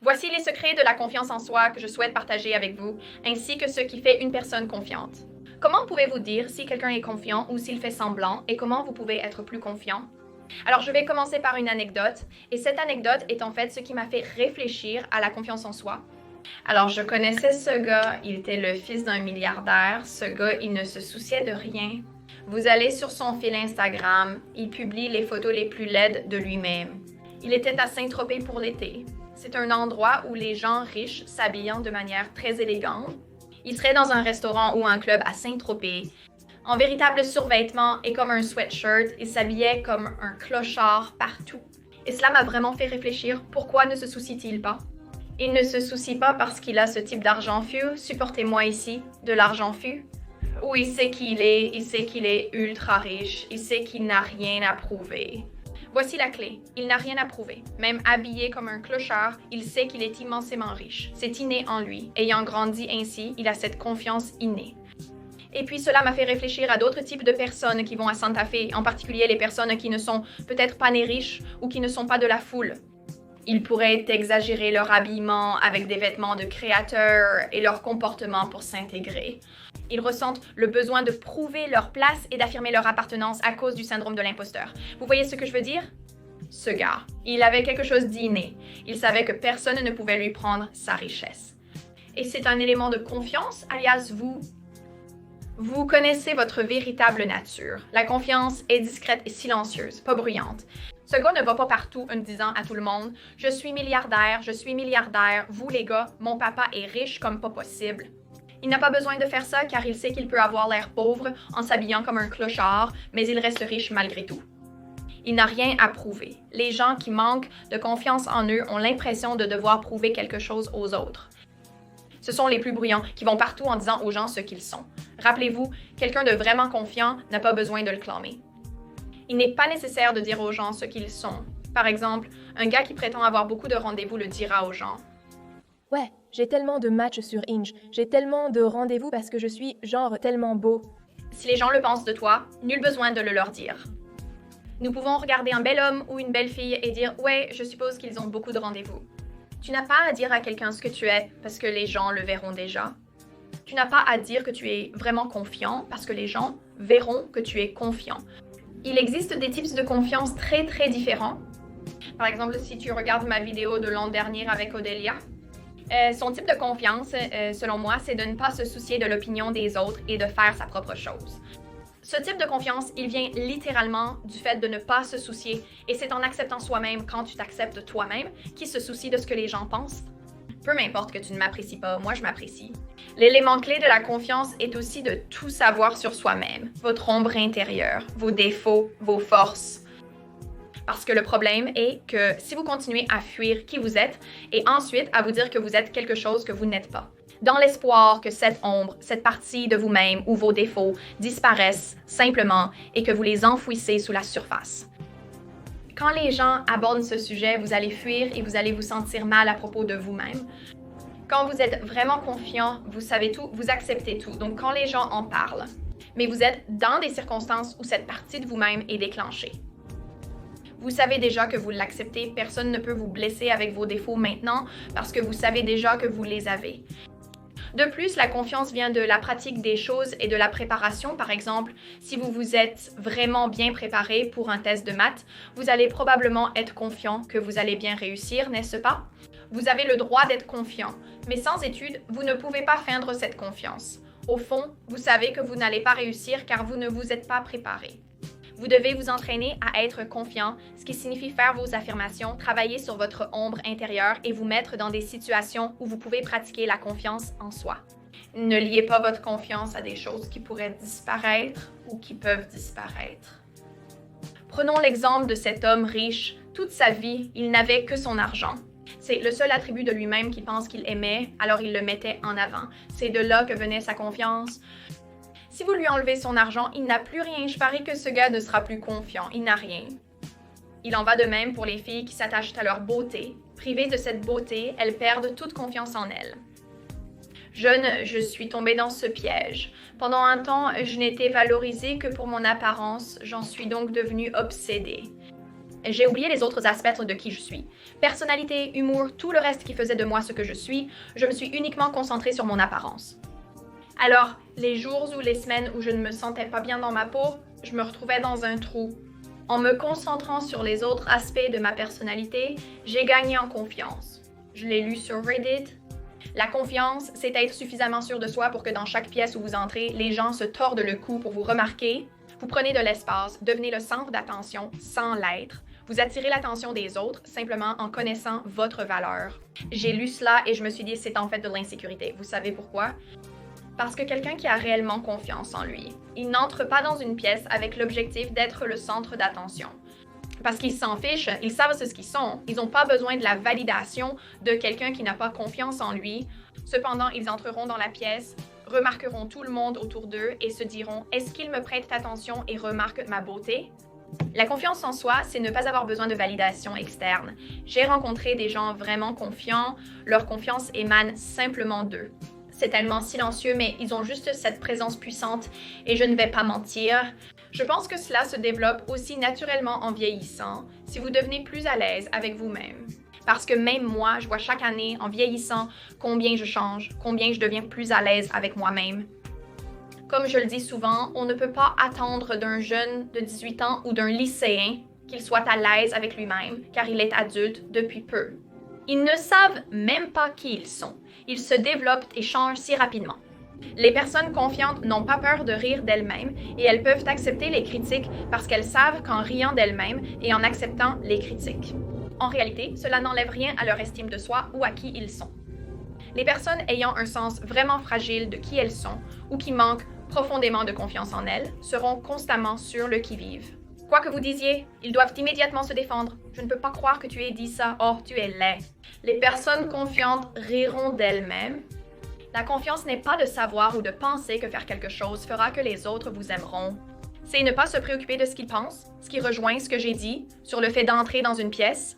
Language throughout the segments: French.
Voici les secrets de la confiance en soi que je souhaite partager avec vous, ainsi que ce qui fait une personne confiante. Comment pouvez-vous dire si quelqu'un est confiant ou s'il fait semblant et comment vous pouvez être plus confiant? Alors, je vais commencer par une anecdote, et cette anecdote est en fait ce qui m'a fait réfléchir à la confiance en soi. Alors, je connaissais ce gars, il était le fils d'un milliardaire. Ce gars, il ne se souciait de rien. Vous allez sur son fil Instagram, il publie les photos les plus laides de lui-même. Il était à Saint-Tropez pour l'été. C'est un endroit où les gens riches s'habillent de manière très élégante. Il serait dans un restaurant ou un club à Saint-Tropez. En véritable survêtement et comme un sweatshirt, il s'habillait comme un clochard partout. Et cela m'a vraiment fait réfléchir, pourquoi ne se soucie-t-il pas? Il ne se soucie pas parce qu'il a ce type d'argent fou, supportez-moi ici, de l'argent fou, où il sait qui il sait qu'il est ultra riche, il sait qu'il n'a rien à prouver. Voici la clé, il n'a rien à prouver. Même habillé comme un clochard, il sait qu'il est immensément riche. C'est inné en lui. Ayant grandi ainsi, il a cette confiance innée. Et puis cela m'a fait réfléchir à d'autres types de personnes qui vont à Santa Fe, en particulier les personnes qui ne sont peut-être pas nées riches ou qui ne sont pas de la foule. Ils pourraient exagérer leur habillement avec des vêtements de créateurs et leur comportement pour s'intégrer. Ils ressentent le besoin de prouver leur place et d'affirmer leur appartenance à cause du syndrome de l'imposteur. Vous voyez ce que je veux dire? Ce gars, il avait quelque chose d'inné. Il savait que personne ne pouvait lui prendre sa richesse. Et c'est un élément de confiance, alias vous connaissez votre véritable nature. La confiance est discrète et silencieuse, pas bruyante. Ce gars ne va pas partout en disant à tout le monde « Je suis milliardaire, vous les gars, mon papa est riche comme pas possible ». Il n'a pas besoin de faire ça car il sait qu'il peut avoir l'air pauvre en s'habillant comme un clochard, mais il reste riche malgré tout. Il n'a rien à prouver. Les gens qui manquent de confiance en eux ont l'impression de devoir prouver quelque chose aux autres. Ce sont les plus bruyants qui vont partout en disant aux gens ce qu'ils sont. Rappelez-vous, quelqu'un de vraiment confiant n'a pas besoin de le clamer. Il n'est pas nécessaire de dire aux gens ce qu'ils sont. Par exemple, un gars qui prétend avoir beaucoup de rendez-vous le dira aux gens. Ouais, j'ai tellement de matchs sur Hinge, j'ai tellement de rendez-vous parce que je suis genre tellement beau. Si les gens le pensent de toi, nul besoin de le leur dire. Nous pouvons regarder un bel homme ou une belle fille et dire « Ouais, je suppose qu'ils ont beaucoup de rendez-vous ». Tu n'as pas à dire à quelqu'un ce que tu es parce que les gens le verront déjà. Tu n'as pas à dire que tu es vraiment confiant parce que les gens verront que tu es confiant. Il existe des types de confiance très très différents. Par exemple, si tu regardes ma vidéo de l'an dernier avec Odelia, son type de confiance, selon moi, c'est de ne pas se soucier de l'opinion des autres et de faire sa propre chose. Ce type de confiance, il vient littéralement du fait de ne pas se soucier, et c'est en acceptant soi-même, quand tu t'acceptes toi-même, qui se soucie de ce que les gens pensent. Peu m'importe que tu ne m'apprécies pas, moi je m'apprécie. L'élément clé de la confiance est aussi de tout savoir sur soi-même, votre ombre intérieure, vos défauts, vos forces. Parce que le problème est que si vous continuez à fuir qui vous êtes et ensuite à vous dire que vous êtes quelque chose que vous n'êtes pas, dans l'espoir que cette ombre, cette partie de vous-même ou vos défauts disparaissent simplement et que vous les enfouissez sous la surface. Quand les gens abordent ce sujet, vous allez fuir et vous allez vous sentir mal à propos de vous-même. Quand vous êtes vraiment confiant, vous savez tout, vous acceptez tout. Donc quand les gens en parlent, mais vous êtes dans des circonstances où cette partie de vous-même est déclenchée. Vous savez déjà que vous l'acceptez, personne ne peut vous blesser avec vos défauts maintenant parce que vous savez déjà que vous les avez. De plus, la confiance vient de la pratique des choses et de la préparation. Par exemple, si vous vous êtes vraiment bien préparé pour un test de maths, vous allez probablement être confiant que vous allez bien réussir, n'est-ce pas? Vous avez le droit d'être confiant, mais sans études, vous ne pouvez pas feindre cette confiance. Au fond, vous savez que vous n'allez pas réussir car vous ne vous êtes pas préparé. Vous devez vous entraîner à être confiant, ce qui signifie faire vos affirmations, travailler sur votre ombre intérieure et vous mettre dans des situations où vous pouvez pratiquer la confiance en soi. Ne liez pas votre confiance à des choses qui pourraient disparaître ou qui peuvent disparaître. Prenons l'exemple de cet homme riche. Toute sa vie, il n'avait que son argent. C'est le seul attribut de lui-même qu'il pense qu'il aimait, alors il le mettait en avant. C'est de là que venait sa confiance. Si vous lui enlevez son argent, il n'a plus rien. Je parie que ce gars ne sera plus confiant. Il n'a rien. Il en va de même pour les filles qui s'attachent à leur beauté. Privées de cette beauté, elles perdent toute confiance en elles. Jeune, je suis tombée dans ce piège. Pendant un temps, je n'étais valorisée que pour mon apparence. J'en suis donc devenue obsédée. J'ai oublié les autres aspects de qui je suis. Personnalité, humour, tout le reste qui faisait de moi ce que je suis, je me suis uniquement concentrée sur mon apparence. Alors, les jours ou les semaines où je ne me sentais pas bien dans ma peau, je me retrouvais dans un trou. En me concentrant sur les autres aspects de ma personnalité, j'ai gagné en confiance. Je l'ai lu sur Reddit. La confiance, c'est être suffisamment sûr de soi pour que dans chaque pièce où vous entrez, les gens se tordent le cou pour vous remarquer. Vous prenez de l'espace, devenez le centre d'attention sans l'être. Vous attirez l'attention des autres simplement en connaissant votre valeur. J'ai lu cela et je me suis dit c'est en fait de l'insécurité. Vous savez pourquoi? Parce que quelqu'un qui a réellement confiance en lui, il n'entre pas dans une pièce avec l'objectif d'être le centre d'attention. Parce qu'ils s'en fichent, ils savent ce qu'ils sont. Ils n'ont pas besoin de la validation de quelqu'un qui n'a pas confiance en lui. Cependant, ils entreront dans la pièce, remarqueront tout le monde autour d'eux et se diront « Est-ce qu'il me prête attention et remarque ma beauté? » La confiance en soi, c'est ne pas avoir besoin de validation externe. J'ai rencontré des gens vraiment confiants, leur confiance émane simplement d'eux. C'est tellement silencieux, mais ils ont juste cette présence puissante et je ne vais pas mentir. Je pense que cela se développe aussi naturellement en vieillissant, si vous devenez plus à l'aise avec vous-même. Parce que même moi, je vois chaque année, en vieillissant, combien je change, combien je deviens plus à l'aise avec moi-même. Comme je le dis souvent, on ne peut pas attendre d'un jeune de 18 ans ou d'un lycéen qu'il soit à l'aise avec lui-même, car il est adulte depuis peu. Ils ne savent même pas qui ils sont. Ils se développent et changent si rapidement. Les personnes confiantes n'ont pas peur de rire d'elles-mêmes et elles peuvent accepter les critiques parce qu'elles savent qu'en riant d'elles-mêmes et en acceptant les critiques. En réalité, cela n'enlève rien à leur estime de soi ou à qui ils sont. Les personnes ayant un sens vraiment fragile de qui elles sont ou qui manquent profondément de confiance en elles seront constamment sur le qui-vive. Quoi que vous disiez, ils doivent immédiatement se défendre. Je ne peux pas croire que tu aies dit ça. Oh, tu es laid. Les personnes confiantes riront d'elles-mêmes. La confiance n'est pas de savoir ou de penser que faire quelque chose fera que les autres vous aimeront. C'est ne pas se préoccuper de ce qu'ils pensent, ce qui rejoint ce que j'ai dit sur le fait d'entrer dans une pièce.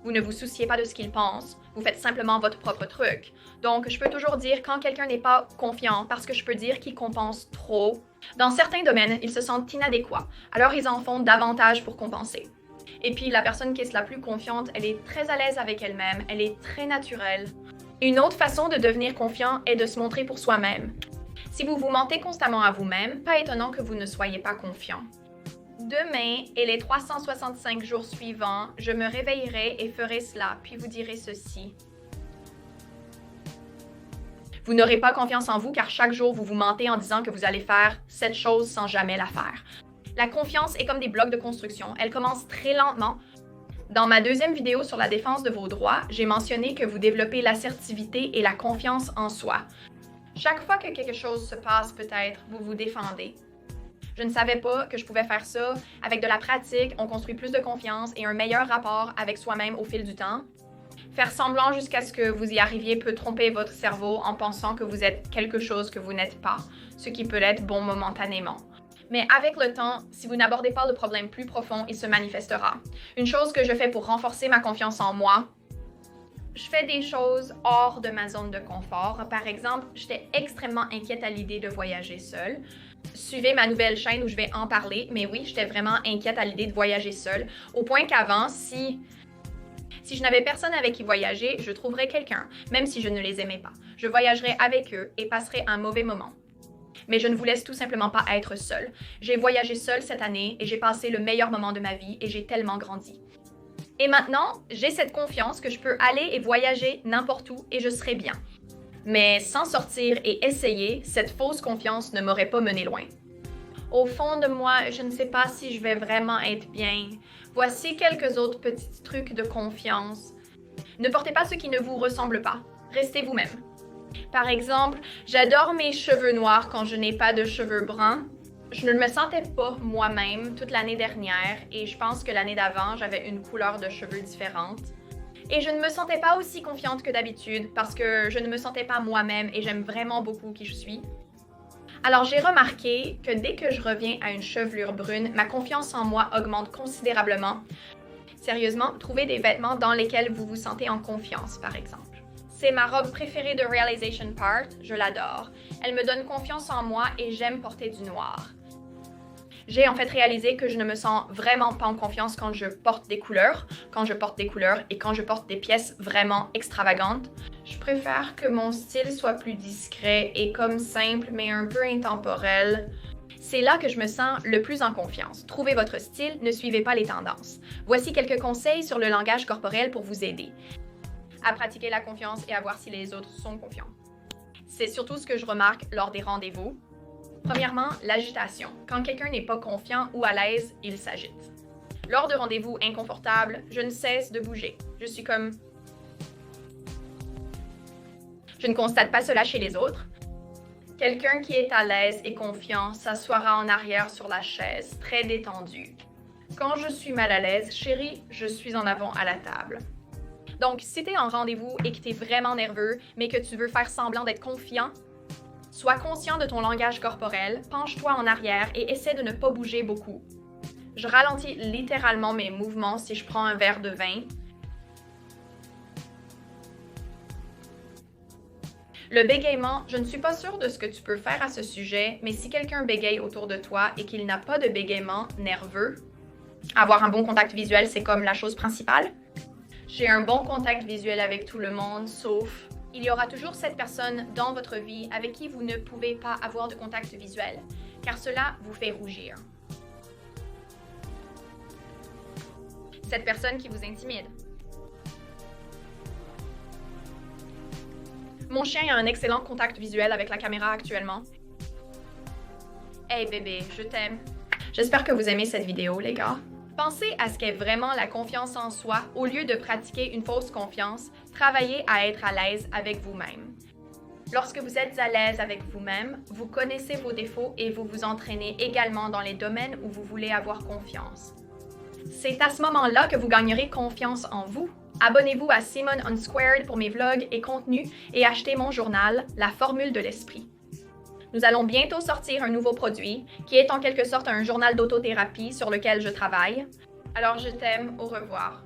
Vous ne vous souciez pas de ce qu'ils pensent, vous faites simplement votre propre truc. Donc, je peux toujours dire quand quelqu'un n'est pas confiant parce que je peux dire qu'il compense trop. Dans certains domaines, ils se sentent inadéquats, alors ils en font davantage pour compenser. Et puis, la personne qui est la plus confiante, elle est très à l'aise avec elle-même, elle est très naturelle. Une autre façon de devenir confiant est de se montrer pour soi-même. Si vous vous mentez constamment à vous-même, pas étonnant que vous ne soyez pas confiant. Demain et les 365 jours suivants, je me réveillerai et ferai cela, puis vous direz ceci. Vous n'aurez pas confiance en vous car chaque jour vous vous mentez en disant que vous allez faire cette chose sans jamais la faire. La confiance est comme des blocs de construction, elle commence très lentement. Dans ma deuxième vidéo sur la défense de vos droits, j'ai mentionné que vous développez l'assertivité et la confiance en soi. Chaque fois que quelque chose se passe, peut-être, vous vous défendez. Je ne savais pas que je pouvais faire ça. Avec de la pratique, on construit plus de confiance et un meilleur rapport avec soi-même au fil du temps. Faire semblant jusqu'à ce que vous y arriviez peut tromper votre cerveau en pensant que vous êtes quelque chose que vous n'êtes pas, ce qui peut être bon momentanément. Mais avec le temps, si vous n'abordez pas le problème plus profond, il se manifestera. Une chose que je fais pour renforcer ma confiance en moi, je fais des choses hors de ma zone de confort. Par exemple, j'étais extrêmement inquiète à l'idée de voyager seule. Suivez ma nouvelle chaîne où je vais en parler, mais oui, j'étais vraiment inquiète à l'idée de voyager seule, au point qu'avant, si je n'avais personne avec qui voyager, je trouverais quelqu'un, même si je ne les aimais pas. Je voyagerais avec eux et passerais un mauvais moment. Mais je ne vous laisse tout simplement pas être seule. J'ai voyagé seule cette année et j'ai passé le meilleur moment de ma vie et j'ai tellement grandi. Et maintenant, j'ai cette confiance que je peux aller et voyager n'importe où et je serai bien. Mais sans sortir et essayer, cette fausse confiance ne m'aurait pas mené loin. Au fond de moi, je ne sais pas si je vais vraiment être bien. Voici quelques autres petits trucs de confiance. Ne portez pas ce qui ne vous ressemble pas. Restez vous-même. Par exemple, j'adore mes cheveux noirs quand je n'ai pas de cheveux bruns. Je ne me sentais pas moi-même toute l'année dernière et je pense que l'année d'avant, j'avais une couleur de cheveux différente. Et je ne me sentais pas aussi confiante que d'habitude parce que je ne me sentais pas moi-même et j'aime vraiment beaucoup qui je suis. Alors j'ai remarqué que dès que je reviens à une chevelure brune, ma confiance en moi augmente considérablement. Sérieusement, trouvez des vêtements dans lesquels vous vous sentez en confiance, par exemple. C'est ma robe préférée de Realization Part, je l'adore. Elle me donne confiance en moi et j'aime porter du noir. J'ai en fait réalisé que je ne me sens vraiment pas en confiance quand je porte des couleurs, et quand je porte des pièces vraiment extravagantes. Je préfère que mon style soit plus discret et comme simple mais un peu intemporel. C'est là que je me sens le plus en confiance. Trouvez votre style, ne suivez pas les tendances. Voici quelques conseils sur le langage corporel pour vous aider à pratiquer la confiance et à voir si les autres sont confiants. C'est surtout ce que je remarque lors des rendez-vous. Premièrement, l'agitation. Quand quelqu'un n'est pas confiant ou à l'aise, il s'agite. Lors de rendez-vous inconfortables, je ne cesse de bouger. Je suis comme... Je ne constate pas cela chez les autres. Quelqu'un qui est à l'aise et confiant s'assoira en arrière sur la chaise, très détendu. Quand je suis mal à l'aise, chérie, je suis en avant à la table. Donc, si tu es en rendez-vous et que tu es vraiment nerveux, mais que tu veux faire semblant d'être confiant, sois conscient de ton langage corporel, penche-toi en arrière et essaie de ne pas bouger beaucoup. Je ralentis littéralement mes mouvements si je prends un verre de vin. Le bégaiement, je ne suis pas sûre de ce que tu peux faire à ce sujet, mais si quelqu'un bégaye autour de toi et qu'il n'a pas de bégaiement nerveux, avoir un bon contact visuel, c'est comme la chose principale. J'ai un bon contact visuel avec tout le monde, sauf il y aura toujours cette personne dans votre vie avec qui vous ne pouvez pas avoir de contact visuel, car cela vous fait rougir. Cette personne qui vous intimide. Mon chien a un excellent contact visuel avec la caméra actuellement. Hey bébé, je t'aime. J'espère que vous aimez cette vidéo, les gars. Pensez à ce qu'est vraiment la confiance en soi au lieu de pratiquer une fausse confiance. Travaillez à être à l'aise avec vous-même. Lorsque vous êtes à l'aise avec vous-même, vous connaissez vos défauts et vous vous entraînez également dans les domaines où vous voulez avoir confiance. C'est à ce moment-là que vous gagnerez confiance en vous. Abonnez-vous à Simone Unsquared pour mes vlogs et contenus et achetez mon journal, La Formule de l'Esprit. Nous allons bientôt sortir un nouveau produit qui est en quelque sorte un journal d'autothérapie sur lequel je travaille. Alors je t'aime, au revoir.